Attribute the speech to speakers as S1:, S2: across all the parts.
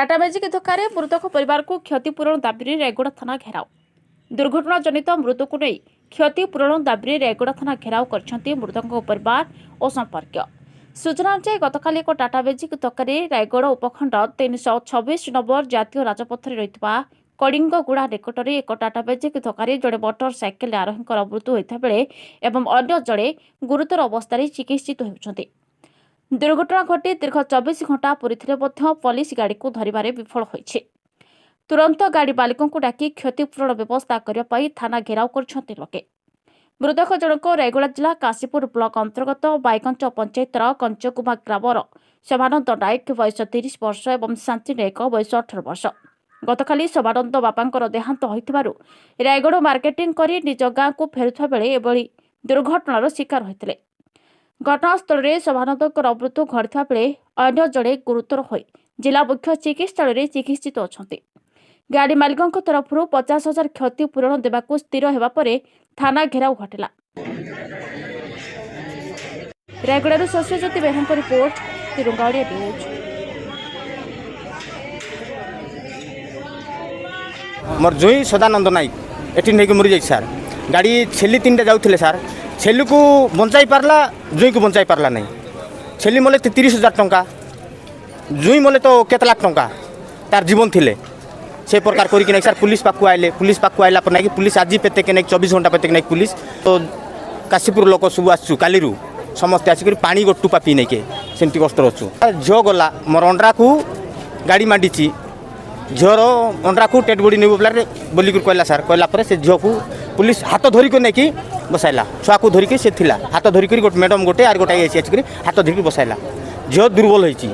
S1: Tata magic धक्का मृतक परिवार को क्षतिपूरण दाबी रायगड़ा थाना घेराव। दुर्घटना जनित मृत्यु को नहीं क्षतिपूरण दाबी रायगड़ा थाना घेराव कर मृतक परिवार और संपर्क। सूचना अनुसार गतकाली एक टाटा मैजिक धक्का रायगड़ उपखंड 326 नंबर जातीय राजपथर रही कलिंगगुड़ा निकट में एक टाटा मैजिक धक्का जड़े मोटरसाइकेल आरोही मृत्यु होता बेले एवं अन्य जड़े गुरुतर अवस्था चिकित्सित होती। दुर्घटना घटी दीर्घ 24 घंटा पूरी पुलिस गाड़ी को धरवे विफल होइछे। तुरंत गाड़ी मालिकों को डाकी क्षतिपूरण व्यवस्था करने थाना घेराव कर लोके। मृतक जनक रायगड़ा जिला काशीपुर ब्लॉक अंतर्गत बाईगंज पंचायतर कंचकुमा ग्रामर शोभानंद नायक बयस 30 वर्ष और शांति नायक बयस 18 वर्ष। गतकाली शोभानंद बापांकर देहांत होइथिबारु रायगड़ मार्केटिंग करी निज गाँ को फेरुवा बेले एभली दुर्घटनार शिकार होइतिले। घटनास्थल में शोभानंद मृत्यु घटता बेले अन्य जड़े गुरुतर हो जिला मुख्य चिकित्सालय चिकित्सित अच्छा। गाड़ी मालिकों तरफ 50,000 क्षतिपूरण देवाक स्थिर होगा पर थाना घेराव घटला। रायगड़ा सस्यज्योति बेहन रिपोर्ट तिरुंगावड़िया न्यूज।
S2: मोर जुई सदानंद नायक एटी नहीं मरी जाए सार। गाड़ी छेली 3टा जाऊे सार। छेली को बंचाई पारला, जुई को बंचाई पारला नहीं। छेली मले 30,000 टंका, जुई मले तो केत लाख टंका तार जीवन थिले से प्रकार करिक नहीं सार। पुलिस पाक आइले, पुलिस पाक आइला पर नहीं पुलिस आज पेते के नहीं 24 घंटा पेते के नहीं पुलिस तो काशीपुर लोक सब आसु काली समस्ते आसिक पानी गोटुपा पी नहीं के सेमती कष्ट अच्छु। झील गला मोर अंडरा को गाड़ी मांडी झीर अंडरा को टेट बड़ी नहीं बोला बोलिक कहला सार। कहला पर से झील को पुलिस हाथ धरिक नहीं कि बसाइला। छुआ को धरिक से थिला हाथ धरिक गोटे मैडम गोटे आर गोटे आसिक हाथ धरिक बसाइला। झील दुर्बल होती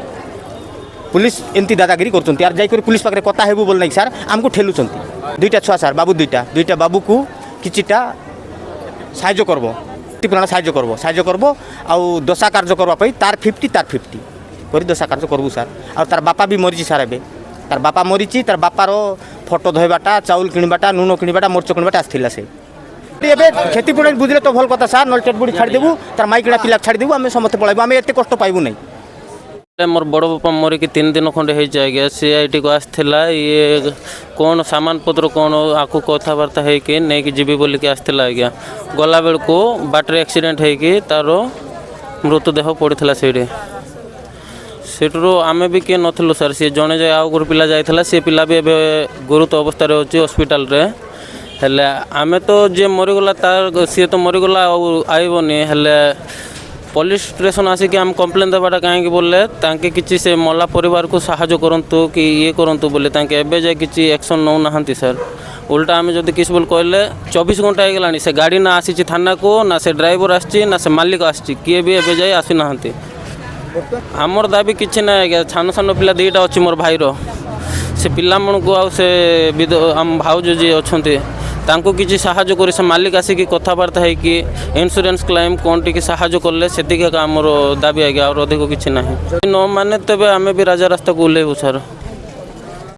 S2: पुलिस एमती दादागिरी करछन्ती यार जाई पुलिस पाखे कथा हेबु बोल नहीं सार आमको ठेलुछन्ती। 2टा छुआ सार बाबू 2टा बाबू को किछिटा साहाय्य करबो पुराण साहाय्य करबो आउ दशा कार्य करबा तार 50 तार 50 करी दशा कार्य करबू सार। और तार बापा भी मरीची सार। एबे तार बापा मरीची तार बापार फोटो धोबाटा चाउल किणवाटा नून किणवाटा मरच किणवाटा आसला से एबे क्षतिपूरण बुझले तो भल कथा सार। न टेट बुड़ी छाड़ी देबू तार माई किणा पिला छाड़ी देबू आम समस्त पळाइबू आम एते कष्ट पाइबू नहीं।
S3: मोर बड़ बापा मरिक 3 दिन खंडे हो सीआईटी को आसला। ये कौन सामान पत्र कौन आपको कथबार्ता होगी नहीं कि जीवी बोलिक आसला। आज्ञा गला बेल को बाटर एक्सीडेंट होगी तार मृतदेह पड़ा सेठू आम भी किए नथिलु सर। सी जड़े जाए आउ गोटे पिला जाइला सी पिला भी एवं गुरुतर अवस्था अच्छी हॉस्पिटल रे हेले आमे तो जे मरीगला तार सी तो मरीगला आईबनी हेले पुलिस स्टेशन आसिक आम कम्प्लेन देवाटा कहीं बोले तांके किसी से मला परिवार को साहाय्य करंतु कि ये करंतु बोले तांके एबे जाए किसी एक्शन नौ नाहंती सर। उल्टा आम जब किसी बोल कहले 24 घंटा होगलानी से गाड़ी ना आसी थाना को ना से ड्राइवर आसी ना से मालिक आसी किए भी एबे जाए आसी नाहंती। आमर दाबी किसी ना आज्ञा सान सान पिला 2टा अच्छी मोर भाईर से पिला मन को आउ से आम भाउज जी अच्छा तांको किसी साहाय्य कर से मालिक आसिक कथबार्ता है कि इंश्योरेंस क्लेम कौन टी साहाय्य कले से आमर दाबी आज्ञा और अधिक किसी ना न माने तेज आम भी राजा रास्ता को ओह्लैबू सर।